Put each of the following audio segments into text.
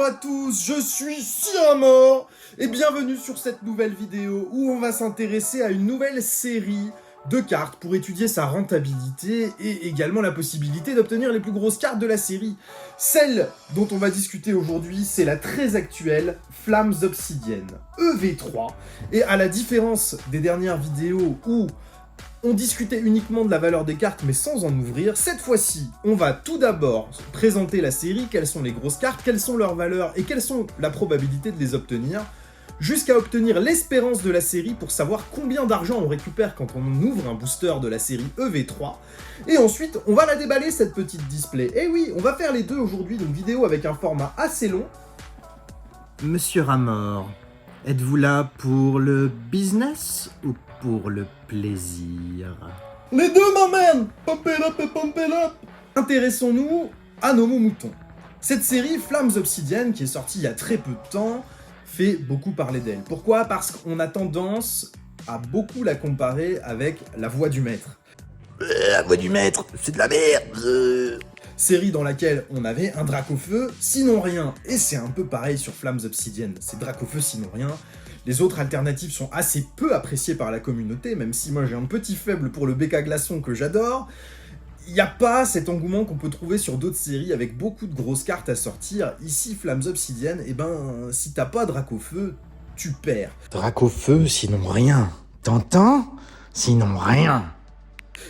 Bonjour à tous, je suis Siamor et bienvenue sur cette nouvelle vidéo où on va s'intéresser à une nouvelle série de cartes pour étudier sa rentabilité et également la possibilité d'obtenir les plus grosses cartes de la série. Celle dont on va discuter aujourd'hui, c'est la très actuelle Flammes Obsidiennes EV3, et à la différence des dernières vidéos où on discutait uniquement de la valeur des cartes mais sans en ouvrir, cette fois-ci, on va tout d'abord présenter la série, quelles sont les grosses cartes, quelles sont leurs valeurs et quelles sont la probabilité de les obtenir, jusqu'à obtenir l'espérance de la série pour savoir combien d'argent on récupère quand on ouvre un booster de la série EV3. Et ensuite, on va la déballer cette petite display. Et oui, on va faire les deux aujourd'hui, donc vidéo avec un format assez long. Monsieur Ramor, êtes-vous là pour le business ou pour le plaisir? Les deux, ma man! Pump it up et pump it up! Intéressons-nous à nos moutons. Cette série, Flammes Obsidiennes, qui est sortie il y a très peu de temps, fait beaucoup parler d'elle. Pourquoi? Parce qu'on a tendance à beaucoup la comparer avec La Voix du Maître. La voix du maître, c'est de la merde. Série dans laquelle on avait un Dracofeu, sinon rien. Et c'est un peu pareil sur Flammes Obsidiennes, c'est Dracofeu, sinon rien. Les autres alternatives sont assez peu appréciées par la communauté, même si moi j'ai un petit faible pour le BK Glaçon que j'adore. Il n'y a pas cet engouement qu'on peut trouver sur d'autres séries avec beaucoup de grosses cartes à sortir. Ici, Flammes Obsidiennes, eh ben, si t'as pas Dracofeu, tu perds. Dracofeu, sinon rien. T'entends? Sinon rien.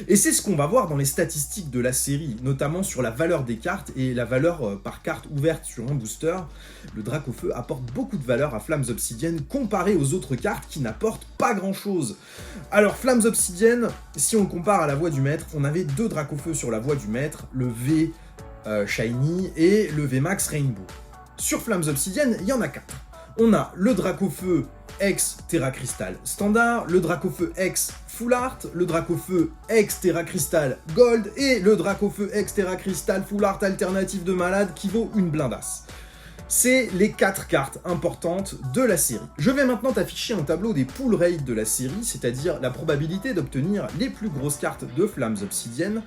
Et c'est ce qu'on va voir dans les statistiques de la série, notamment sur la valeur des cartes et la valeur par carte ouverte sur un booster. Le Dracofeu apporte beaucoup de valeur à Flammes Obsidiennes comparé aux autres cartes qui n'apportent pas grand chose. Alors Flammes Obsidiennes, si on le compare à la Voix du Maître, on avait deux Dracofeu sur la Voix du Maître, le V Shiny et le V Max Rainbow. Sur Flammes Obsidiennes, il y en a 4. On a le Dracofeu ex Terra Crystal standard, le Dracofeu ex Full Art, le Dracofeu ex Terra Crystal Gold et le Dracofeu ex Terra Crystal Full Art alternative de malade qui vaut une blindasse. C'est les 4 cartes importantes de la série. Je vais maintenant t'afficher un tableau des pull rates de la série, c'est-à-dire la probabilité d'obtenir les plus grosses cartes de Flammes Obsidiennes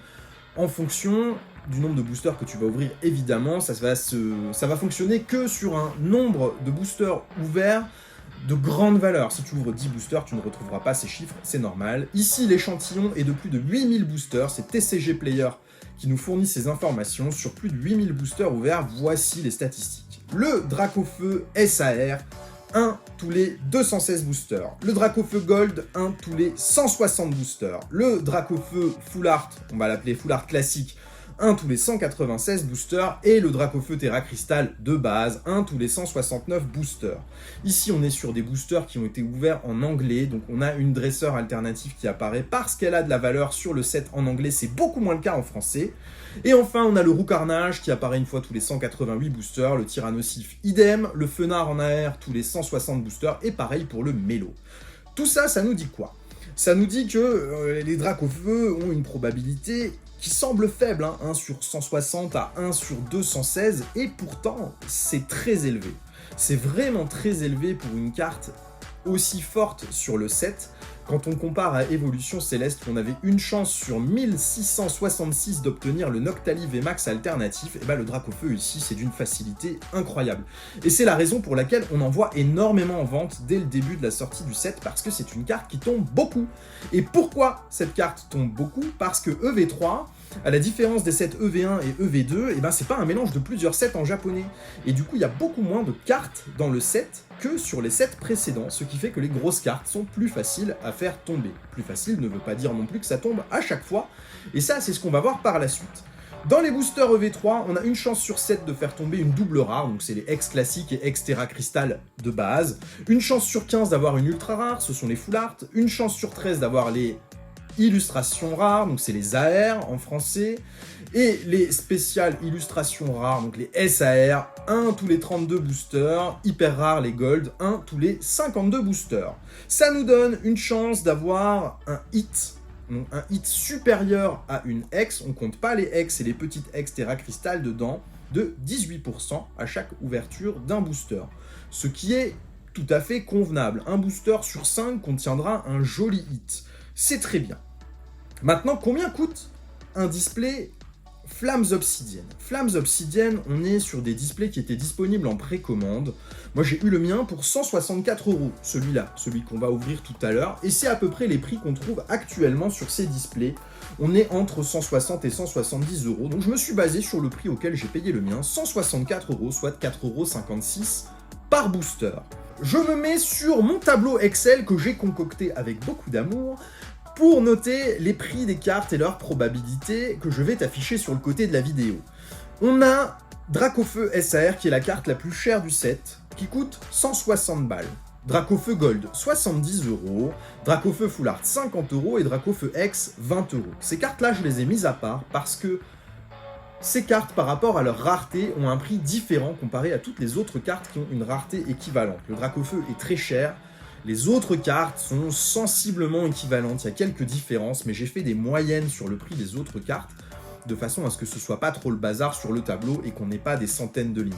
en fonction du nombre de boosters que tu vas ouvrir. Évidemment, ça va fonctionner que sur un nombre de boosters ouverts de grande valeur. Si tu ouvres 10 boosters, tu ne retrouveras pas ces chiffres, c'est normal. Ici, l'échantillon est de plus de 8000 boosters, c'est TCG Player qui nous fournit ces informations. Sur plus de 8000 boosters ouverts, voici les statistiques. Le Dracofeu SAR, 1 tous les 216 boosters. Le Dracofeu Gold, 1 tous les 160 boosters. Le Dracofeu Full Art, on va l'appeler Full Art classique, 1 tous les 196 boosters, et le Dracofeu Terra Crystal de base, 1 tous les 169 boosters. Ici, on est sur des boosters qui ont été ouverts en anglais, donc on a une dresseur alternative qui apparaît parce qu'elle a de la valeur sur le set en anglais, c'est beaucoup moins le cas en français. Et enfin, on a le Roux Carnage qui apparaît une fois tous les 188 boosters, le Tyrannosylph idem, le Fenard en AR tous les 160 boosters, et pareil pour le Mélo. Tout ça, ça nous dit quoi? Ça nous dit que les Dracofeu ont une probabilité qui semble faible, hein, 1 sur 160 à 1 sur 216, et pourtant, c'est très élevé. C'est vraiment très élevé pour une carte aussi forte sur le set. Quand on compare à Évolution Céleste, on avait une chance sur 1666 d'obtenir le Noctali VMAX alternatif, et bah le Dracofeu ici, c'est d'une facilité incroyable. Et c'est la raison pour laquelle on en voit énormément en vente dès le début de la sortie du set, parce que c'est une carte qui tombe beaucoup. Et pourquoi cette carte tombe beaucoup? Parce que EV3, à la différence des sets EV1 et EV2, et ben c'est pas un mélange de plusieurs sets en japonais. Et du coup, il y a beaucoup moins de cartes dans le set que sur les sets précédents, ce qui fait que les grosses cartes sont plus faciles à faire tomber. Plus facile ne veut pas dire non plus que ça tombe à chaque fois, et ça, c'est ce qu'on va voir par la suite. Dans les boosters EV3, on a une chance sur 7 de faire tomber une double rare, donc c'est les ex classiques et ex Terra Crystal de base. Une chance sur 15 d'avoir une ultra rare, ce sont les Full Art. Une chance sur 13 d'avoir les illustrations rares, donc c'est les AR en français, et les spéciales illustrations rares, donc les SAR, 1 tous les 32 boosters, hyper rares les Gold, 1 tous les 52 boosters. Ça nous donne une chance d'avoir un hit, donc un hit supérieur à une X, on compte pas les X et les petites X Terra Crystal dedans, de 18% à chaque ouverture d'un booster, ce qui est tout à fait convenable. Un booster sur 5 contiendra un joli hit, c'est très bien. Maintenant, combien coûte un display Flammes Obsidienne. Flammes Obsidienne, on est sur des displays qui étaient disponibles en précommande. Moi j'ai eu le mien pour 164 €, celui-là, celui qu'on va ouvrir tout à l'heure, et c'est à peu près les prix qu'on trouve actuellement sur ces displays. On est entre 160 et 170 €, donc je me suis basé sur le prix auquel j'ai payé le mien, 164 €, soit 4,56 € par booster. Je me mets sur mon tableau Excel que j'ai concocté avec beaucoup d'amour, pour noter les prix des cartes et leur probabilité que je vais t'afficher sur le côté de la vidéo. On a Dracofeu SAR qui est la carte la plus chère du set, qui coûte 160 balles. Dracofeu Gold, 70 €, Dracofeu Full Art, 50 € et Dracofeu X, 20 €. Ces cartes-là, je les ai mises à part parce que ces cartes, par rapport à leur rareté, ont un prix différent comparé à toutes les autres cartes qui ont une rareté équivalente. Le Dracofeu est très cher. Les autres cartes sont sensiblement équivalentes, il y a quelques différences, mais j'ai fait des moyennes sur le prix des autres cartes, de façon à ce que ce soit pas trop le bazar sur le tableau et qu'on n'ait pas des centaines de lignes.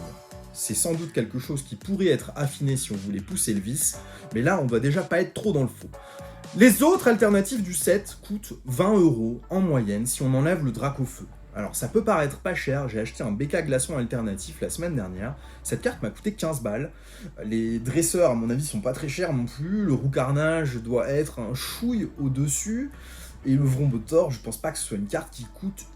C'est sans doute quelque chose qui pourrait être affiné si on voulait pousser le vice, mais là on doit déjà pas être trop dans le faux. Les autres alternatives du set coûtent 20 € en moyenne si on enlève le Dracofeu. Alors ça peut paraître pas cher, j'ai acheté un BK Glaçon alternatif la semaine dernière, cette carte m'a coûté 15 balles, les dresseurs à mon avis sont pas très chers non plus, le roux carnage doit être un chouille au-dessus, et le Vrombotor, je pense pas que ce soit une carte qui coûte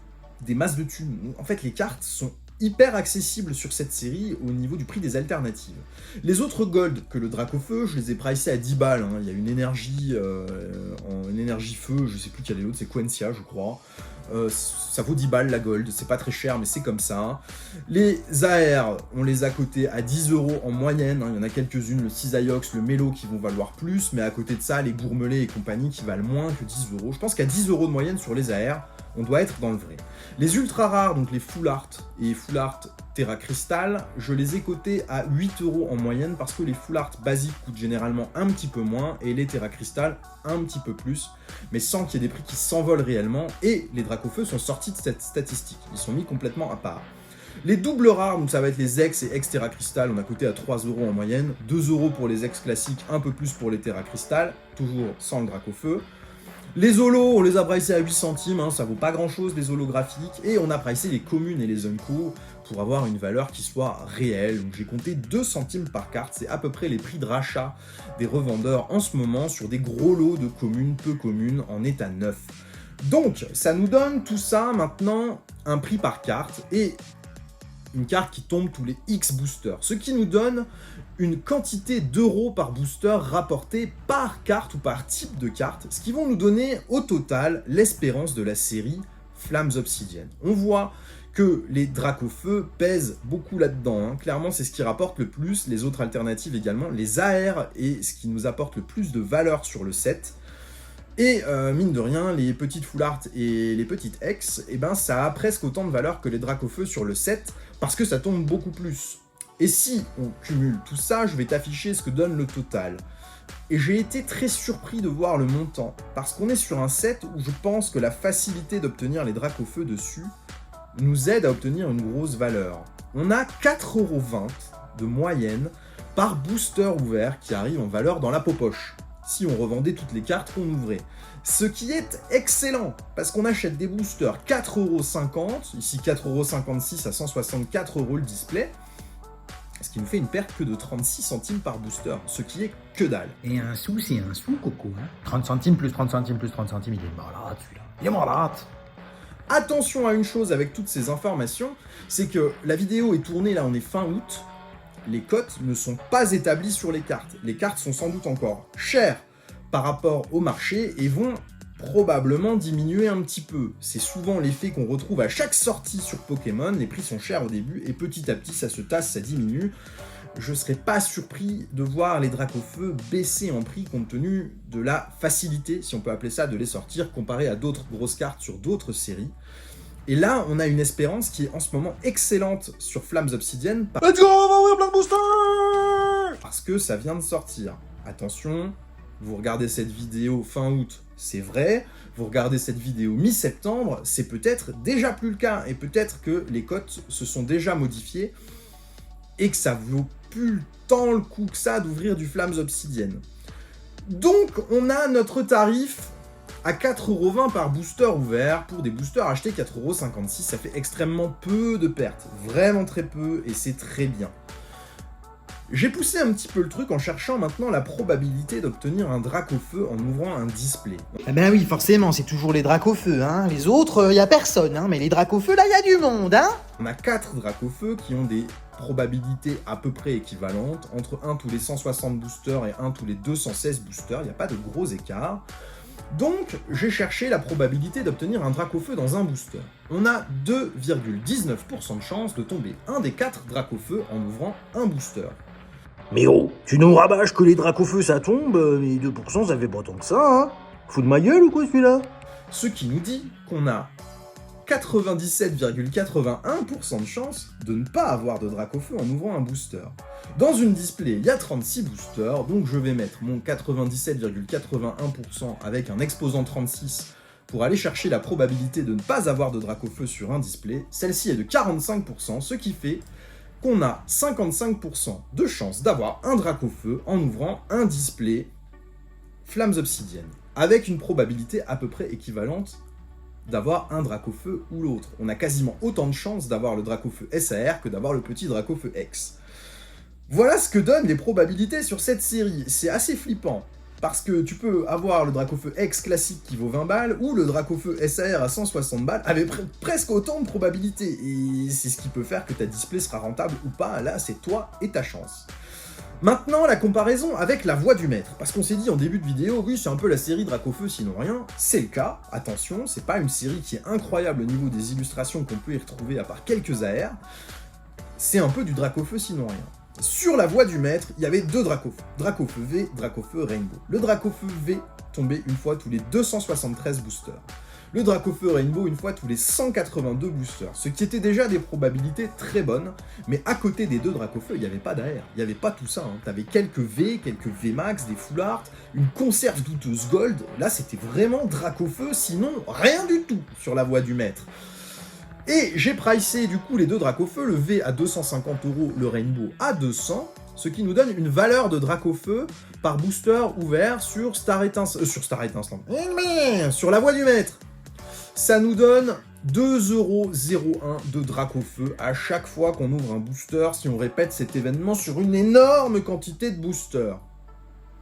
des masses de thunes. En fait les cartes sont hyper accessibles sur cette série au niveau du prix des alternatives. Les autres gold que le Dracofeu, je les ai pricés à 10 balles, hein. Il y a une énergie en énergie feu, je sais plus quelle est l'autre, c'est Quencia je crois. Ça vaut 10 balles la gold, c'est pas très cher mais c'est comme ça. Les AR, on les a cotés à 10 € en moyenne, hein. Il y en a quelques-unes, le Cisaiox, le Mélo qui vont valoir plus, mais à côté de ça, les Gourmelets et compagnie qui valent moins que 10 €. Je pense qu'à 10 € de moyenne sur les AR, on doit être dans le vrai. Les ultra rares, donc les Full Art et Full Art Terra Crystal, je les ai cotés à 8 € en moyenne parce que les Full Art basiques coûtent généralement un petit peu moins et les Terra Crystal un petit peu plus, mais sans qu'il y ait des prix qui s'envolent réellement, et les Dracofeu sont sortis de cette statistique, ils sont mis complètement à part. Les doubles rares, donc ça va être les X et X Terra Crystal, on a coté à 3 € en moyenne, 2 € pour les X classiques, un peu plus pour les Terra Crystal, toujours sans le Dracofeu. Les holos, on les a pricés à 8 centimes, hein, ça vaut pas grand chose les holographiques, et on a pricé les communes et les unco pour avoir une valeur qui soit réelle. Donc j'ai compté 2 centimes par carte, c'est à peu près les prix de rachat des revendeurs en ce moment sur des gros lots de communes, peu communes, en état neuf. Donc ça nous donne tout ça maintenant un prix par carte, et une carte qui tombe tous les X boosters, ce qui nous donne une quantité d'euros par booster rapporté par carte ou par type de carte, ce qui vont nous donner au total l'espérance de la série Flammes Obsidienne. On voit que les Dracofeu pèsent beaucoup là-dedans, hein. Clairement c'est ce qui rapporte le plus, les autres alternatives également, les AR est ce qui nous apporte le plus de valeur sur le set. Et mine de rien, les petites Full Art et les petites X, eh ben, ça a presque autant de valeur que les Dracofeu sur le set, parce que ça tombe beaucoup plus. Et si on cumule tout ça, je vais t'afficher ce que donne le total. Et j'ai été très surpris de voir le montant, parce qu'on est sur un set où je pense que la facilité d'obtenir les Dracofeu dessus nous aide à obtenir une grosse valeur. On a 4,20 € de moyenne par booster ouvert qui arrive en valeur dans la poche, si on revendait toutes les cartes qu'on ouvrait. Ce qui est excellent, parce qu'on achète des boosters 4,50 €, ici 4,56 € à 164 € le display, ce qui nous fait une perte que de 36 centimes par booster, ce qui est que dalle. Et un sou, c'est un sou, coco. Hein. 30 centimes plus 30 centimes plus 30 centimes, il est malade celui-là. Il est malade. Attention à une chose avec toutes ces informations, c'est que la vidéo est tournée, là on est fin août, les cotes ne sont pas établies sur les cartes. Les cartes sont sans doute encore chères par rapport au marché et vont probablement diminuer un petit peu. C'est souvent l'effet qu'on retrouve à chaque sortie sur Pokémon, les prix sont chers au début et petit à petit ça se tasse, ça diminue. Je serais pas surpris de voir les Dracofeu baisser en prix compte tenu de la facilité, si on peut appeler ça, de les sortir comparé à d'autres grosses cartes sur d'autres séries. Et là, on a une espérance qui est en ce moment excellente sur Flammes Obsidienne. Let's go, on va ouvrir plein de boosters! Parce que ça vient de sortir. Attention, vous regardez cette vidéo fin août, c'est vrai. Vous regardez cette vidéo mi-septembre, c'est peut-être déjà plus le cas. Et peut-être que les cotes se sont déjà modifiées et que ça vaut plus tant le coup que ça d'ouvrir du Flammes Obsidienne. Donc, on a notre tarif À 4,20€ par booster ouvert, pour des boosters achetés 4,56€, ça fait extrêmement peu de pertes. Vraiment très peu, et c'est très bien. J'ai poussé un petit peu le truc en cherchant maintenant la probabilité d'obtenir un drac au feu en ouvrant un display. Ah ben oui, forcément, c'est toujours les dracs au feu, hein. Les autres, y a personne, hein. Mais les dracs au feu, là, y a du monde, hein. On a 4 dracs au feu qui ont des probabilités à peu près équivalentes, entre 1 tous les 160 boosters et 1 tous les 216 boosters, il n'y a pas de gros écart. Donc, j'ai cherché la probabilité d'obtenir un drac au feu dans un booster. On a 2,19% de chance de tomber un des 4 dracs au feu en ouvrant un booster. Mais oh, tu nous rabâches que les dracs au feu ça tombe, mais 2% ça fait pas tant que ça, hein? Fous de ma gueule ou quoi celui-là? Ce qui nous dit qu'on a 97,81% de chance de ne pas avoir de drac au feu en ouvrant un booster. Dans une display, il y a 36 boosters, donc je vais mettre mon 97,81% avec un exposant 36 pour aller chercher la probabilité de ne pas avoir de drac au feu sur un display. Celle-ci est de 45%, ce qui fait qu'on a 55% de chance d'avoir un drac au feu en ouvrant un display Flammes Obsidiennes, avec une probabilité à peu près équivalente d'avoir un drac au feu ou l'autre. On a quasiment autant de chances d'avoir le drac au feu SAR que d'avoir le petit drac au feu X. Voilà ce que donnent les probabilités sur cette série. C'est assez flippant, parce que tu peux avoir le drac au feu X classique qui vaut 20 balles, ou le drac au feu SAR à 160 balles, avec presque autant de probabilités. Et c'est ce qui peut faire que ta display sera rentable ou pas, là c'est toi et ta chance. Maintenant, la comparaison avec la voix du maître, parce qu'on s'est dit en début de vidéo, oui c'est un peu la série drac au feu sinon rien, c'est le cas, attention, c'est pas une série qui est incroyable au niveau des illustrations qu'on peut y retrouver à part quelques AR, c'est un peu du drac au feu sinon rien. Sur la voie du maître, il y avait 2 drac au feu. Drac au feu V, drac au feu Rainbow. Le drac au feu V tombait une fois tous les 273 boosters. Le drac au feu Rainbow une fois tous les 182 boosters. Ce qui était déjà des probabilités très bonnes, mais à côté des 2 drac au feu, il n'y avait pas d'AR. Il n'y avait pas tout ça. Hein. T'avais quelques V, quelques VMAX, des full art, une conserve douteuse gold. Là, c'était vraiment drac au feu, sinon rien du tout sur la voie du maître. Et j'ai pricé du coup les 2 drac au feu, le V à 250€, le Rainbow à 200, ce qui nous donne une valeur de drac au feu par booster ouvert sur Star Étincelant, sur la voie du maître. Ça nous donne 2,01€ de drac au feu à chaque fois qu'on ouvre un booster si on répète cet événement sur une énorme quantité de boosters.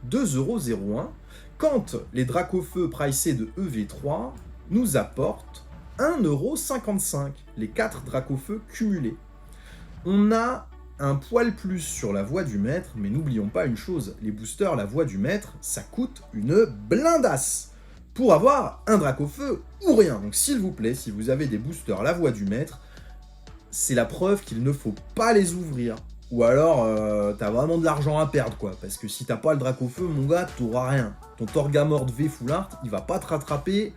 2,01€, quand les drac au feu pricés de EV3 nous apportent 1,55€, les 4 drac au feu cumulés. On a un poil plus sur la voie du maître, mais n'oublions pas une chose, les boosters, la voie du maître, ça coûte une blindasse pour avoir un drac au feu ou rien. Donc s'il vous plaît, si vous avez des boosters la voie du maître, c'est la preuve qu'il ne faut pas les ouvrir. Ou alors, t'as vraiment de l'argent à perdre, quoi. Parce que si t'as pas le drac au feu, mon gars, t'auras rien. Ton Torgamord V Full Art, il va pas te rattraper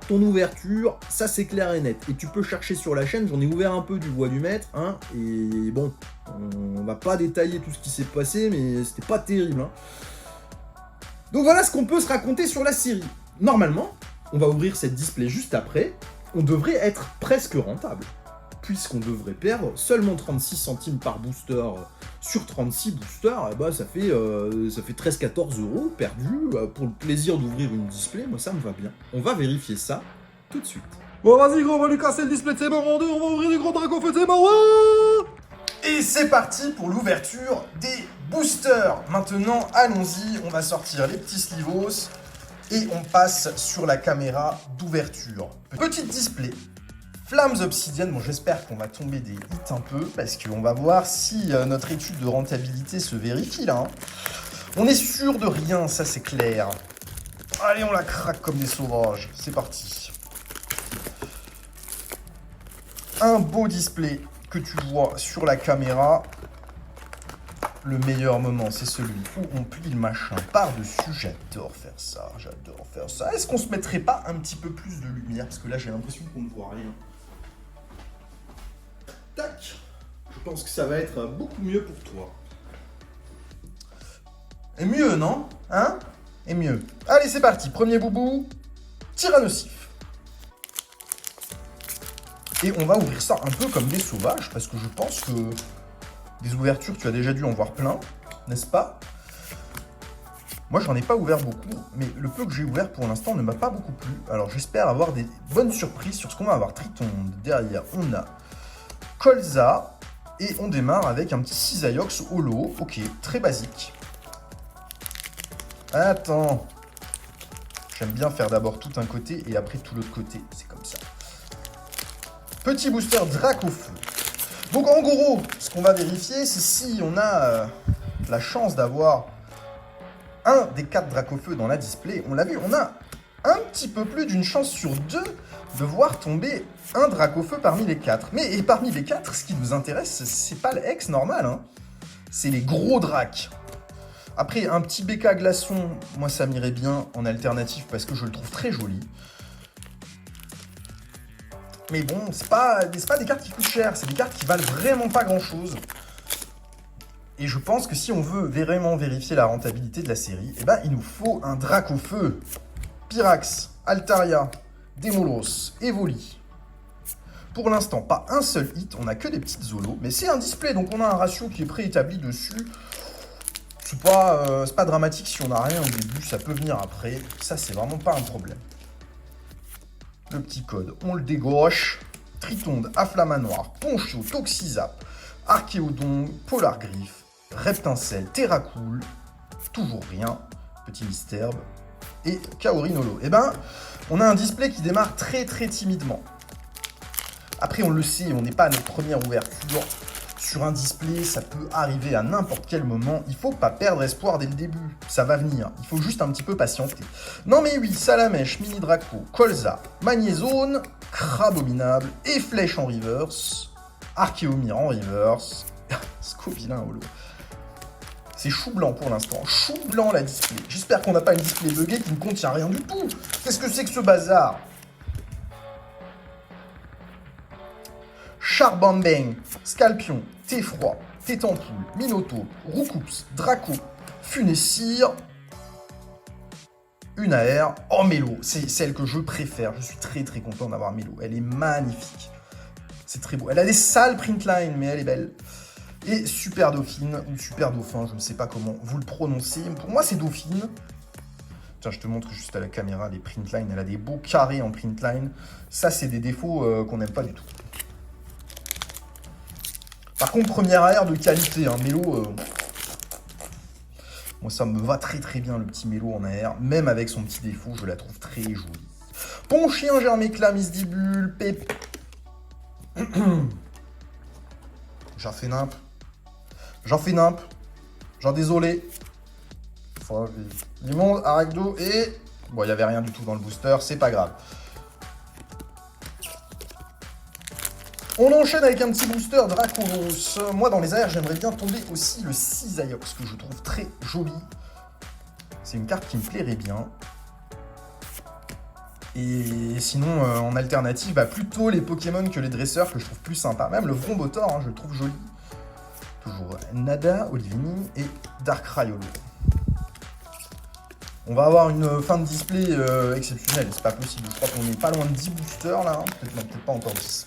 ton ouverture, ça c'est clair et net. Et tu peux chercher sur la chaîne, j'en ai ouvert un peu du voie du maître, hein, et bon, on va pas détailler tout ce qui s'est passé, mais c'était pas terrible. Hein. Donc voilà ce qu'on peut se raconter sur la série. Normalement, on va ouvrir cette display juste après, on devrait être presque rentable, puisqu'on devrait perdre seulement 36 centimes par booster sur 36 boosters, bah ça fait 13-14€ perdus pour le plaisir d'ouvrir une display, moi ça me va bien. On va vérifier ça tout de suite. Bon, vas-y, gros, on va lui casser le display de ses morts en deux, on va ouvrir des gros dracs au feu de ses morts, ouais. Et c'est parti pour l'ouverture des boosters. Maintenant, allons-y, on va sortir les petits slivos et on passe sur la caméra d'ouverture. Petite display. Flammes Obsidiennes, bon j'espère qu'on va tomber des hits un peu, parce qu'on va voir si notre étude de rentabilité se vérifie là. Hein. On est sûr de rien, ça c'est clair. Allez, on la craque comme des sauvages, c'est parti. Un beau display que tu vois sur la caméra. Le meilleur moment, c'est celui où on plie le machin par-dessus. J'adore faire ça, j'adore faire ça. Est-ce qu'on se mettrait pas un petit peu plus de lumière? Parce que là, j'ai l'impression qu'on ne voit rien. Tac. Je pense que ça va être beaucoup mieux pour toi. Et mieux, non? Hein? Et mieux. Allez, c'est parti. Premier boubou. Tyrannosif. Et on va ouvrir ça un peu comme des sauvages, parce que je pense que des ouvertures, tu as déjà dû en voir plein, n'est-ce pas? Moi, j'en ai pas ouvert beaucoup, mais le peu que j'ai ouvert pour l'instant ne m'a pas beaucoup plu. Alors, j'espère avoir des bonnes surprises sur ce qu'on va avoir. Triton, derrière, on a Colza, et on démarre avec un petit Cisaiox holo. Ok, très basique. Attends. J'aime bien faire d'abord tout un côté et après tout l'autre côté. C'est comme ça. Petit booster Dracofeu. Donc en gros, ce qu'on va vérifier, c'est si on a la chance d'avoir un des 4 Dracofeu dans la display. On l'a vu, on a un petit peu plus d'une chance sur 2 de voir tomber un Dracofeu parmi les 4. Mais et parmi les 4, ce qui nous intéresse, c'est pas le Hex normal, hein. C'est les gros Dracs. Après, un petit BK glaçon, moi ça m'irait bien en alternative parce que je le trouve très joli. Mais bon, c'est pas des cartes qui coûtent cher, c'est des cartes qui valent vraiment pas grand chose. Et je pense que si on veut vraiment vérifier la rentabilité de la série, eh ben, il nous faut un Dracofeu, Pyrax, Altaria, Demolos, Evoli. Pour l'instant, pas un seul hit, on a que des petites zolos, mais c'est un display, donc on a un ratio qui est préétabli dessus. C'est pas dramatique si on n'a rien au début, ça peut venir après, ça c'est vraiment pas un problème. Le petit code, on le dégauche. Tritonde, Afflamanoir, Ponchio, Toxizap, Archéodon, Polargriffe, Reptincelle, Terracool, toujours rien, Petit Mystère et Kaorinolo. Eh ben, on a un display qui démarre très très timidement. Après, on le sait, on n'est pas à notre première ouverture. Sur un display, ça peut arriver à n'importe quel moment. Il faut pas perdre espoir dès le début. Ça va venir. Il faut juste un petit peu patienter. Non mais oui, Salamèche, Mini Draco, Colza, Magnézone, Crabominable et Flèche en reverse. Archéomir en reverse. Scovillain holo. C'est chou blanc pour l'instant. Chou blanc la display. J'espère qu'on n'a pas une display buggée qui ne contient rien du tout. Qu'est-ce que c'est que ce bazar? Charbambang, Scalpion, Teffroi, Tétampoule, Minotaure, Roucoups, Draco, Funessire, une AR. Oh, Mélo, c'est celle que je préfère. Je suis très très content d'avoir Mélo. Elle est magnifique. C'est très beau. Elle a des sales printlines, mais elle est belle. Et Super Dauphine, ou Super Dauphin, je ne sais pas comment vous le prononcez. Pour moi, c'est Dauphine. Tiens, je te montre juste à la caméra les printlines. Elle a des beaux carrés en printline. Ça, c'est des défauts qu'on n'aime pas du tout. Par contre, première AR de qualité, hein, Mélo, moi ça me va très très bien le petit Mélo en AR, même avec son petit défaut, je la trouve très jolie. Ponchien, Germécla, Misdibule, Pép... J'en fais nimp. J'en désolé. Limonde, Arachdo et... Bon, il n'y avait rien du tout dans le booster, c'est pas grave. On enchaîne avec un petit booster Dracolos. Moi, dans les AR, j'aimerais bien tomber aussi le Cisaiox, que je trouve très joli. C'est une carte qui me plairait bien. Et sinon, en alternative, bah, plutôt les Pokémon que les dresseurs, que je trouve plus sympa. Même le Vrombotor, hein, je le trouve joli. Toujours Nada, Olivini et Darkrai. On va avoir une fin de display exceptionnelle, c'est pas possible. Je crois qu'on est pas loin de 10 boosters là, hein. Peut-être pas encore 10.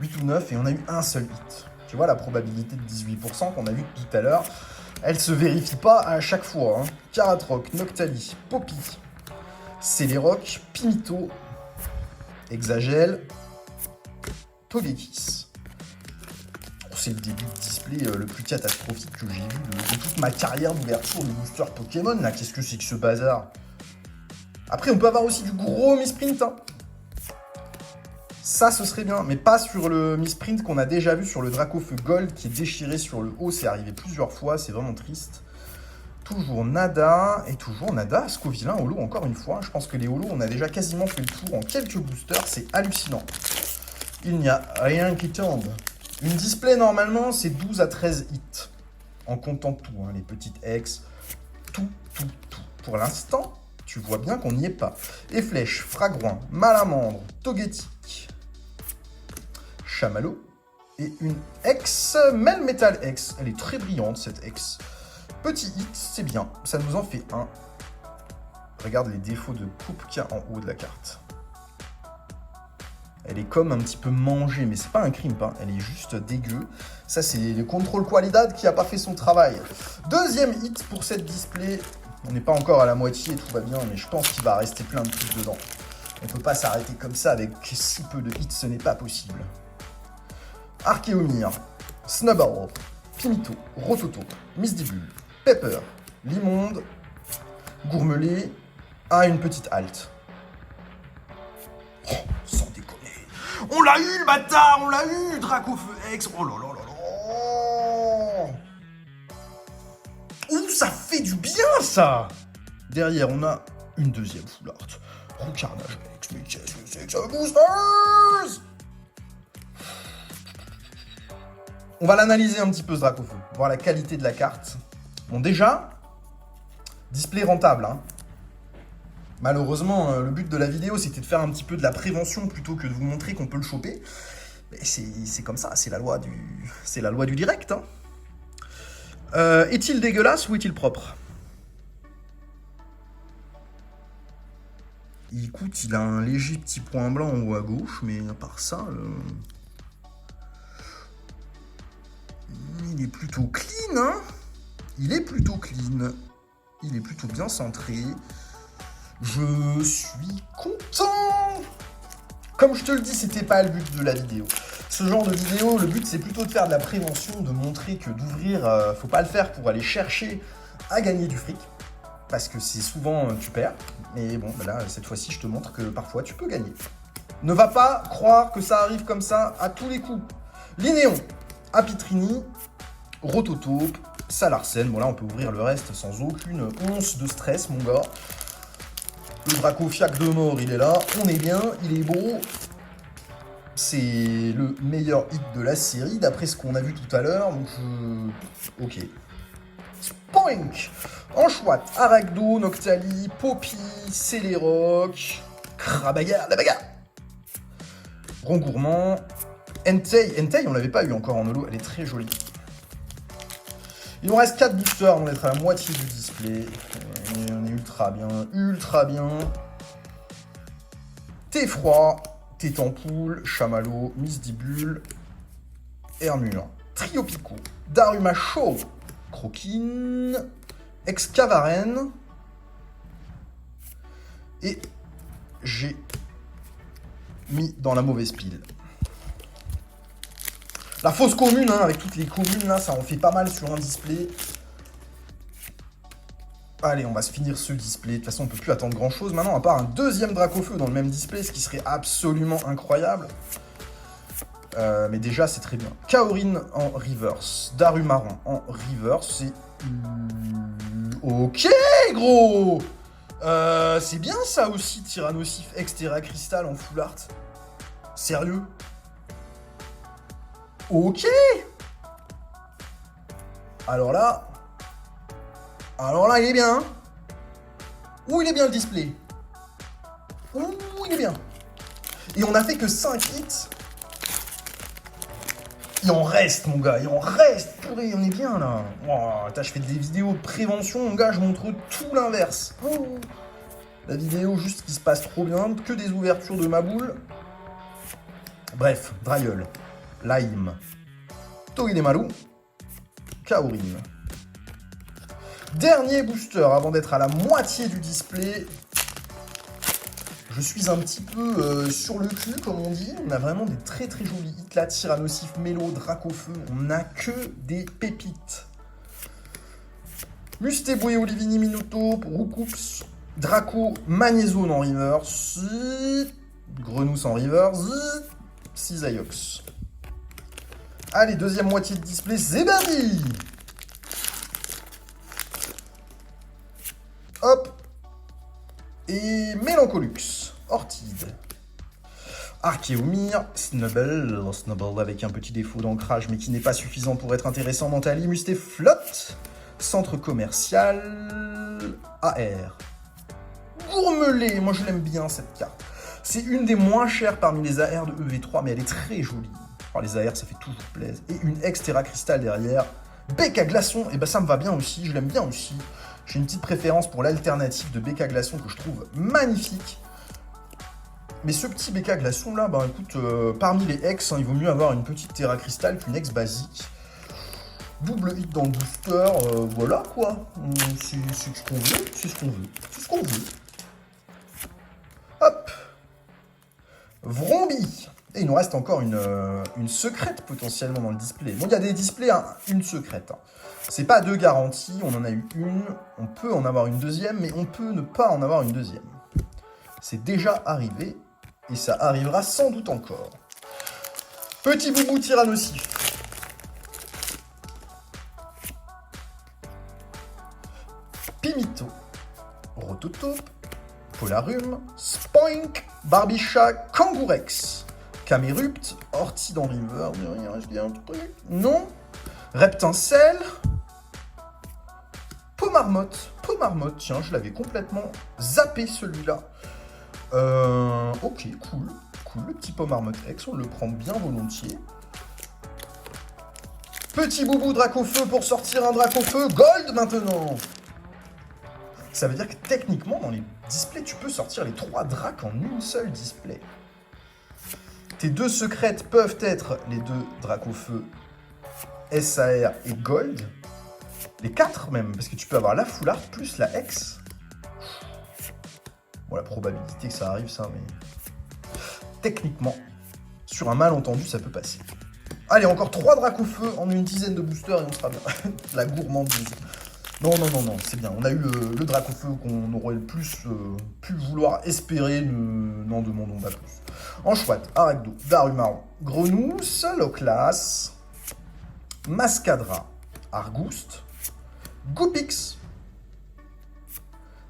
8 ou 9 et on a eu un seul hit. Tu vois la probabilité de 18% qu'on a vu tout à l'heure, elle se vérifie pas à chaque fois. Hein. Karatroc, Noctali, Poppy, Celeroc, Pimito, Exagel, Togekiss. C'est le début de display le plus catastrophique que j'ai vu de toute ma carrière d'ouverture de booster Pokémon. Là, qu'est-ce que c'est que ce bazar? Après, on peut avoir aussi du gros misprint. Hein. Ça, ce serait bien, mais pas sur le misprint qu'on a déjà vu sur le Dracofeu Gold qui est déchiré sur le haut. C'est arrivé plusieurs fois, c'est vraiment triste. Toujours Nada, et toujours Nada, Scovillain, holo, encore une fois. Je pense que les holos, on a déjà quasiment fait le tour en quelques boosters, c'est hallucinant. Il n'y a rien qui tombe. Une display, normalement, c'est 12 à 13 hits. En comptant tout, hein, les petites X, tout. Pour l'instant, tu vois bien qu'on n'y est pas. Et Flèche, Fragouin, Malamandre, Togetic, Chamallow et une X, Melmetal X. Elle est très brillante, cette X. Petit hit, c'est bien, ça nous en fait un. Regarde les défauts de coupe qu'il y a en haut de la carte. Elle est comme un petit peu mangée, mais c'est pas un crimp, hein. Elle est juste dégueu. Ça, c'est le contrôle qualidad qui a pas fait son travail. Deuxième hit pour cette display. On n'est pas encore à la moitié, tout va bien, mais je pense qu'il va rester plein de trucs dedans. On peut pas s'arrêter comme ça avec si peu de hits, ce n'est pas possible. Archéomir, Snubbull, Pimito, Rototo, Misdibule, Pepper, Limonde, Gourmelet, une petite halte. Oh, sans déconner. On l'a eu, le bâtard, on l'a eu, Dracofeu X. Oh là là là là. Ouh, ça fait du bien, ça. Derrière, on a une deuxième full art. Roucarnage X, mais qu'est-ce que c'est que ça, Boosters? On va l'analyser un petit peu, ce Dracofeu, voir la qualité de la carte. Bon, déjà, display rentable, hein. Malheureusement, le but de la vidéo, c'était de faire un petit peu de la prévention plutôt que de vous montrer qu'on peut le choper. Mais c'est comme ça, c'est la loi du direct. Hein. Est-il dégueulasse ou est-il propre? Écoute, il a un léger petit point blanc en haut à gauche, mais à part ça, il est plutôt clean, hein. Il est plutôt clean. Il est plutôt bien centré. Je suis content. Comme je te le dis, c'était pas le but de la vidéo. Ce genre de vidéo, le but c'est plutôt de faire de la prévention, de montrer que d'ouvrir, faut pas le faire pour aller chercher à gagner du fric. Parce que c'est souvent tu perds. Mais bon, là, cette fois-ci, je te montre que parfois tu peux gagner. Ne va pas croire que ça arrive comme ça à tous les coups. Linéon, Apitrini, Rototope, Salarsen. Bon là, on peut ouvrir le reste sans aucune once de stress, mon gars. Le Dracofiac de mort, il est là. On est bien, il est beau. C'est le meilleur hit de la série, d'après ce qu'on a vu tout à l'heure. Donc, ok. Spoink! Anchouette, Arachdo, Noctali, Poppy, Céléroc, Krabaga, la bagarre. Rongourmand, Entei. Entei, on l'avait pas eu encore en holo, elle est très jolie. Il nous reste 4 boosters, on va être à la moitié du display. On est ultra bien, ultra bien. Thé froid, Tétampoule, Chamallow, Misdibule, Hermure, Triopico, Daruma Show, Croquine, Excavaren. Et j'ai mis dans la mauvaise pile. La fausse commune, hein, avec toutes les communes, là, ça en fait pas mal sur un display. Allez, on va se finir ce display. De toute façon, on peut plus attendre grand-chose maintenant, à part un deuxième Dracofeu dans le même display, ce qui serait absolument incroyable. Mais déjà, c'est très bien. Kaorin en reverse. Darumaran en reverse. C'est... Ok, gros. C'est bien ça aussi, Tyrannosif Exterra Crystal en full art. Sérieux? Ok. Alors là, il est bien. Ouh, il est bien le display. Ouh, il est bien. Et on a fait que 5 hits. Il en reste, mon gars. Il en reste. Purée, on est bien, là. Oh, je fais des vidéos de prévention, mon gars. Je montre tout l'inverse. Oh. La vidéo, juste qui se passe trop bien. Que des ouvertures de ma boule. Bref, Dryol. Laim, Togedemaru, Kaorin. Dernier booster avant d'être à la moitié du display. Je suis un petit peu sur le cul, comme on dit. On a vraiment des très très jolis hits là. Tyrannosif, Mélo, Dracofeu. On n'a que des pépites. Mustéboué, Olivini, Minuto, Roucoups, Draco, Magnézone en reverse. Grenousse en reverse. Cisaiox. Allez, deuxième moitié de display, c'est parti. Hop. Et Mélancolux, Ortide. Archéomir, Snubbull avec un petit défaut d'ancrage, mais qui n'est pas suffisant pour être intéressant. Mentali, Mustéflotte, Centre commercial, AR. Gourmelet, moi je l'aime bien cette carte. C'est une des moins chères parmi les AR de EV3, mais elle est très jolie. Alors, les AR, ça fait toujours plaisir. Et une Exterra Crystal derrière. Bec à glaçon, et ben ça me va bien aussi, je l'aime bien aussi. J'ai une petite préférence pour l'alternative de bec à glaçon que je trouve magnifique. Mais ce petit bec à glaçon là, bah écoute, parmi les ex, hein, il vaut mieux avoir une petite Terra Crystal qu'une ex basique. Double hit dans le booster, voilà quoi. C'est ce qu'on veut, c'est ce qu'on veut. C'est ce qu'on veut. Hop. Vrombi. Et il nous reste encore une secrète potentiellement dans le display. Bon, il y a des displays, hein, une secrète. Hein. C'est pas de garantie, on en a eu une, on peut en avoir une deuxième, mais on peut ne pas en avoir une deuxième. C'est déjà arrivé, et ça arrivera sans doute encore. Petit boubou tyrannosif. Pimito. Rototope. Polarum. Spoink. Barbichat. Kangourex. Camerupt. Ortie dans River. Il reste bien un truc. Non. Reptincelle. Pomarmotte. Pomarmotte. Tiens, je l'avais complètement zappé celui-là. Ok, cool. Cool. Le petit Pomarmotte X, on le prend bien volontiers. Petit boubou Dracofeu pour sortir un Dracofeu Gold maintenant. Ça veut dire que techniquement, dans les displays, tu peux sortir les 3 Dracs en une seule display. Tes 2 secrètes peuvent être les 2 Dracofeu SAR et Gold. Les 4 même, parce que tu peux avoir la Full Art plus la X. Bon, la probabilité que ça arrive, ça, mais... Techniquement, sur un malentendu, ça peut passer. Allez, encore 3 Dracofeu en une dizaine de boosters et on sera bien. La gourmandise. Non, c'est bien. On a eu le Dracofeu qu'on aurait le plus pu vouloir espérer. N'en demandons pas plus. Enchouette, Arakdo, Darumao, Grenousse, Loclas, Mascadra, Argouste, Goopix,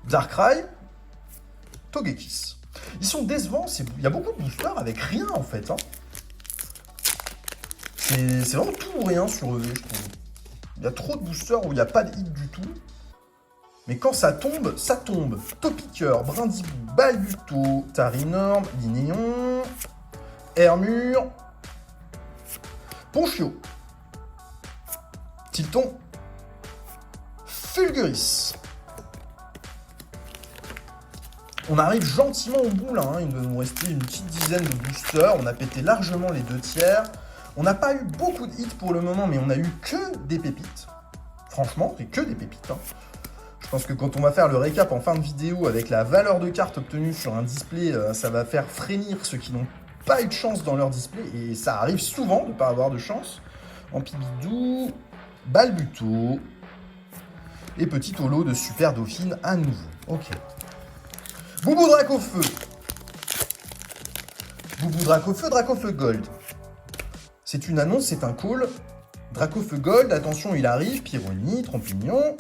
Darkrai, Togekiss. Ils sont décevants. Il y a beaucoup de boosters avec rien en fait. Hein. C'est vraiment tout ou rien sur EV, je trouve. Il y a trop de boosters où il n'y a pas de hit du tout. Mais quand ça tombe, ça tombe. Topiqueur, Brindibou, Balbuto, Tarinorm, Linéon, Hermure, Ponchio, Tilton, Fulguris. On arrive gentiment au bout là, hein. Il doit nous rester une petite dizaine de boosters. On a pété largement les 2 tiers. On n'a pas eu beaucoup de hits pour le moment, mais on a eu que des pépites. Franchement, c'est que des pépites. Hein. Je pense que quand on va faire le récap en fin de vidéo avec la valeur de carte obtenue sur un display, ça va faire frémir ceux qui n'ont pas eu de chance dans leur display. Et ça arrive souvent de ne pas avoir de chance. Ampibidou, Balbuto et petit holo de Super Dauphine à nouveau. Ok. Boubou Dracofeu. Boubou Dracofeu, Dracofeu Gold. C'est une annonce, c'est un call. Dracofeu Gold, attention, il arrive. Pyronie, Trompignon,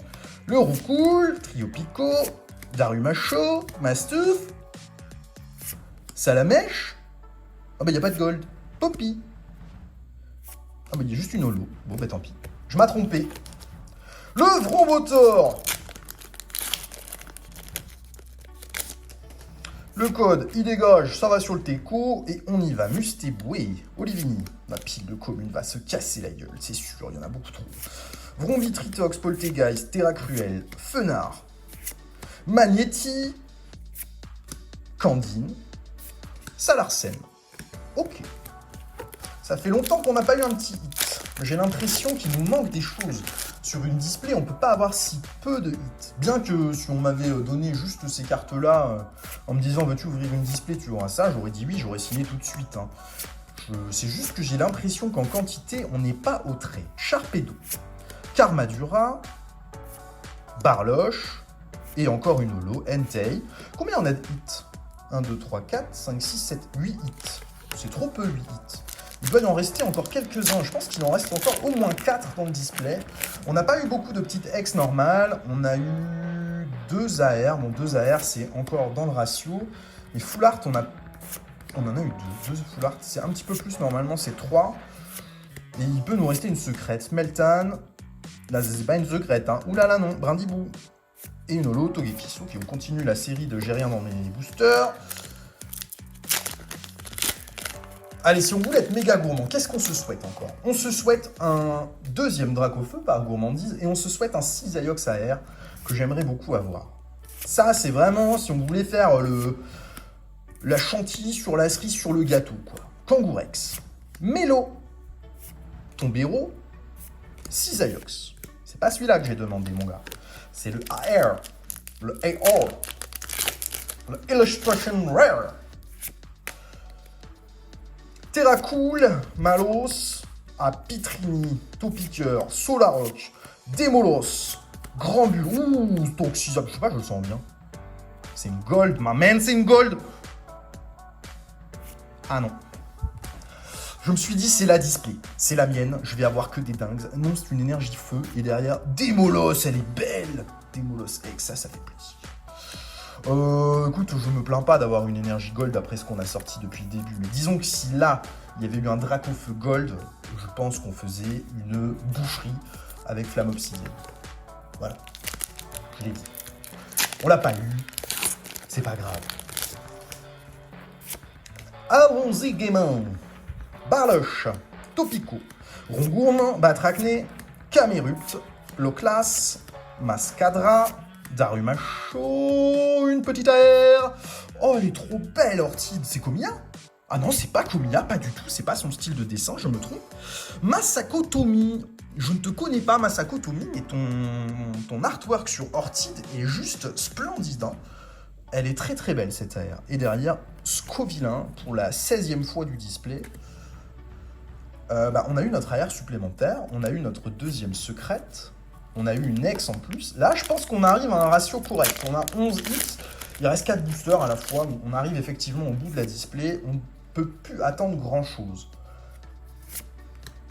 le Roucoule, Triopico, Darumacho, Masteuf, Salamèche. Ah bah il n'y a pas de Gold. Poppy. Ah bah il y a juste une holo. Bon bah tant pis. Je m'ai trompé. Le Vrobotor. Le code, il dégage, ça va sur le teco, et on y va. Mustéboué, Olivini. Ma pile de communes va se casser la gueule, c'est sûr, il y en a beaucoup trop. Vrombi, Tritox, Poltegeist, Terra Cruel, Fenard, Magnéti, Candine, Salarsen. Ok. Ça fait longtemps qu'on n'a pas eu un petit hit. J'ai l'impression qu'il nous manque des choses. Sur une display, on ne peut pas avoir si peu de hits. Bien que si on m'avait donné juste ces cartes-là, en me disant veux-tu ouvrir une display, tu auras ça, j'aurais dit oui, j'aurais signé tout de suite. Hein. C'est juste que j'ai l'impression qu'en quantité, on n'est pas au trait. Sharpedo, Karmadura, Barloche, et encore une holo, Entei. Combien on a de hits 1, 2, 3, 4, 5, 6, 7, 8 hits. C'est trop peu, 8 hits. Il doit y en rester encore quelques-uns. Je pense qu'il en reste encore au moins 4 dans le display. On n'a pas eu beaucoup de petites X normales. On a eu 2 AR. Bon, 2 AR, c'est encore dans le ratio. Et Full Art, on en a eu 2. 2 Full Art, c'est un petit peu plus. Normalement, c'est 3. Et il peut nous rester une secrète. Meltan. Là, c'est pas une secrète. Hein. Ouh là là, non. Brindibou. Et une holo, Togekiss. Ok, on continue la série de J'ai rien dans mes boosters. Allez, si on voulait être méga gourmand, qu'est-ce qu'on se souhaite encore? On se souhaite un deuxième Dracofeu par gourmandise et on se souhaite un Cisaiox AR que j'aimerais beaucoup avoir. Ça, c'est vraiment, si on voulait faire la chantilly sur la cerise sur le gâteau, quoi. Kangourex, Mélo, Tombero, Cisaillux. C'est pas celui-là que j'ai demandé, mon gars. C'est le AR. Le AR. Le Illustration Rare. Terracool, Malos, Apitrini, Topiqueur, Solaroc, Demolos, Grand Bull. Ouh, Toxisab, je sais pas, je le sens bien. C'est une gold, ma man, c'est une gold. Ah non. Je me suis dit, c'est la display, c'est la mienne, je vais avoir que des dingues. Non, c'est une énergie feu, et derrière, Demolos, elle est belle. Demolos X, ça fait plaisir. Écoute, je me plains pas d'avoir une énergie gold après ce qu'on a sorti depuis le début. Mais disons que si là, il y avait eu un Dracofeu gold, je pense qu'on faisait une boucherie avec Flamme Obsidienne. Voilà. Je l'ai dit. On l'a pas eu. C'est pas grave. Allons-y gaiement. Barloche, Topico, Rongourne, Batracné, Camérupt, Loclas, Mascadra, Darumacho, une petite aire. Oh, elle est trop belle, Ortide. C'est Comia? Ah non, c'est pas Comia, pas du tout. C'est pas son style de dessin, je me trompe. Masako Tomi. Je ne te connais pas, Masako Tomi, mais ton artwork sur Ortide est juste splendide. Hein. Elle est très très belle, cette aire. Et derrière, Scovillain, pour la 16e fois du display. On a eu notre AR supplémentaire, on a eu notre deuxième secrète, on a eu une ex en plus. Là, je pense qu'on arrive à un ratio correct. On a 11 hits, il reste 4 boosters à la fois, mais on arrive effectivement au bout de la display. On ne peut plus attendre grand-chose.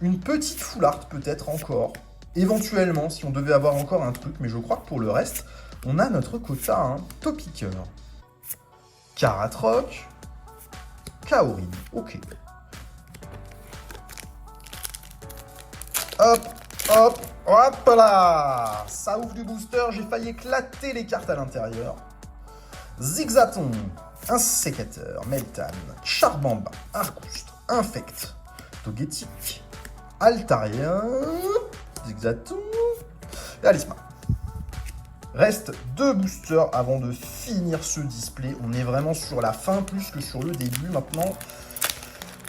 Une petite full art peut-être encore, éventuellement, si on devait avoir encore un truc, mais je crois que pour le reste, on a notre quota, hein. Topiqueur, Karatroc, Kaorin, ok. Hop, hop, hop là. Ça ouvre du booster, j'ai failli éclater les cartes à l'intérieur. Zigzaton, Insécateur, Meltan, Charbamba, Arcoustre, Infect, Togetic, Altaria, Zigzaton et Alisma. Reste 2 boosters avant de finir ce display. On est vraiment sur la fin plus que sur le début maintenant.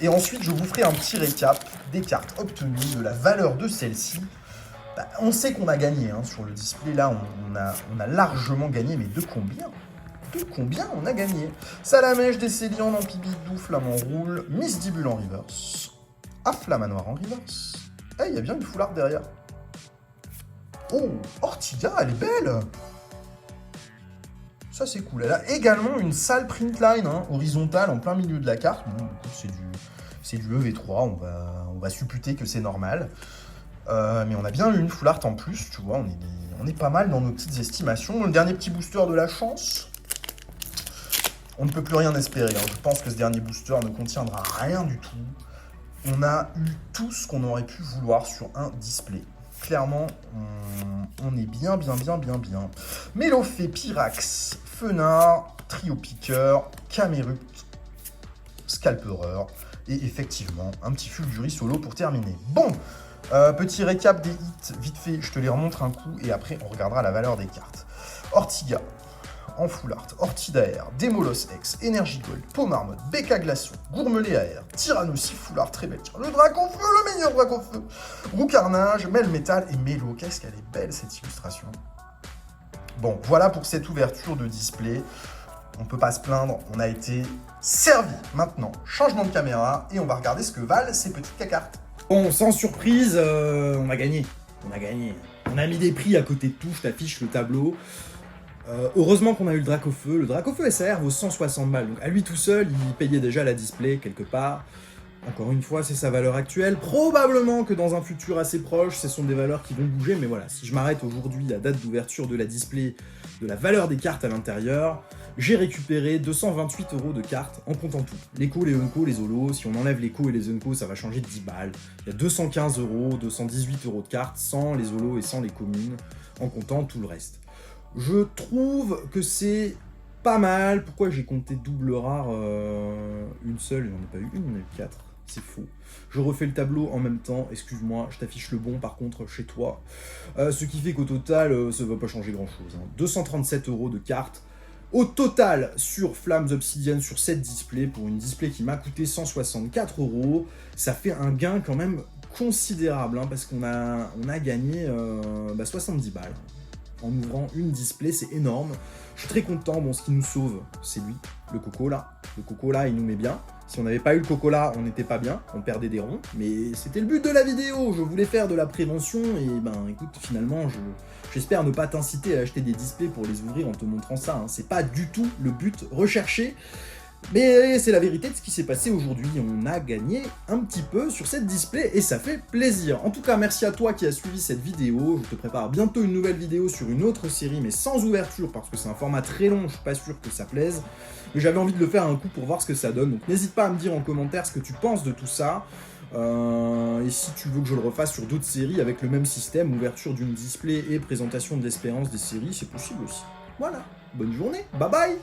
Et ensuite, je vous ferai un petit récap des cartes obtenues, de la valeur de celles-ci. On sait qu'on a gagné hein, sur le display. Là, on a largement gagné, mais de combien? De combien on a gagné? Salamèche, Décéliant, Ampibidou, Flamme en roule, Misdibule en reverse, Afflamanoir en reverse. Eh, il y a bien une full art derrière. Oh, Ortiga, elle est belle! Ça, c'est cool. Elle a également une sale printline hein, horizontale en plein milieu de la carte. Bon, c'est du EV3, on va supputer que c'est normal. Mais on a bien eu une full art en plus, tu vois, on est pas mal dans nos petites estimations. Le dernier petit booster de la chance, on ne peut plus rien espérer. Hein. Je pense que ce dernier booster ne contiendra rien du tout. On a eu tout ce qu'on aurait pu vouloir sur un display. Clairement, on est bien. Mélophée, Pyrax, Fenard, Trio Piqueur, Camérupt, Scalpereur et effectivement un petit Fulguri solo pour terminer. Bon, petit récap des hits, vite fait, je te les remontre un coup et après on regardera la valeur des cartes. Ortiga en full art, Ortidaer, Demolos X, Energy Gold, Pomarmot, Beka Glacion, Gourmelet AR, Tyrannossi full art, très belle. Le Dracofeu, le meilleur Dracofeu, Roucarnage, Melmetal et Mélo. Qu'est-ce qu'elle est belle cette illustration. Bon, voilà pour cette ouverture de display. On peut pas se plaindre, on a été servi. Maintenant, changement de caméra et on va regarder ce que valent ces petites cartes. Bon, sans surprise, on a gagné. On a mis des prix à côté de tout, je t'affiche le tableau. Heureusement qu'on a eu le Dracofeu. Le Dracofeu SAR vaut 160 balles. Donc à lui tout seul, il payait déjà la display quelque part. Encore une fois, c'est sa valeur actuelle. Probablement que dans un futur assez proche, ce sont des valeurs qui vont bouger. Mais voilà, si je m'arrête aujourd'hui, la date d'ouverture de la display, de la valeur des cartes à l'intérieur, j'ai récupéré 228 € de cartes en comptant tout. L'écho, les unco, les holos. Si on enlève l'écho et les unco, ça va changer de 10 balles. Il y a 215 €, 218 € de cartes sans les holos et sans les communes, en comptant tout le reste. Je trouve que c'est pas mal. Pourquoi j'ai compté double rare une seule? Il n'y en a pas eu une, il y en a eu 4. C'est faux. Je refais le tableau en même temps. Excuse-moi, je t'affiche le bon par contre chez toi. Ce qui fait qu'au total, ça ne va pas changer grand-chose. Hein. 237 € de cartes. Au total, sur Flammes Obsidienne, sur cette display, pour une display qui m'a coûté 164 €, ça fait un gain quand même considérable, hein, parce qu'on a gagné 70 balles. En ouvrant une display, c'est énorme. Je suis très content. Bon, ce qui nous sauve, c'est lui, le coco là. Le coco là, il nous met bien. Si on n'avait pas eu le coco là, on n'était pas bien, on perdait des ronds. Mais c'était le but de la vidéo, je voulais faire de la prévention. Et ben écoute, finalement, j'espère ne pas t'inciter à acheter des displays pour les ouvrir en te montrant ça. Hein. C'est pas du tout le but recherché. Mais c'est la vérité de ce qui s'est passé aujourd'hui. On a gagné un petit peu sur cette display et ça fait plaisir. En tout cas, merci à toi qui as suivi cette vidéo. Je te prépare bientôt une nouvelle vidéo sur une autre série, mais sans ouverture, parce que c'est un format très long, je suis pas sûr que ça plaise. Mais j'avais envie de le faire un coup pour voir ce que ça donne. Donc n'hésite pas à me dire en commentaire ce que tu penses de tout ça. Et si tu veux que je le refasse sur d'autres séries avec le même système, ouverture d'une display et présentation de l'espérance des séries, c'est possible aussi. Voilà, bonne journée, bye bye.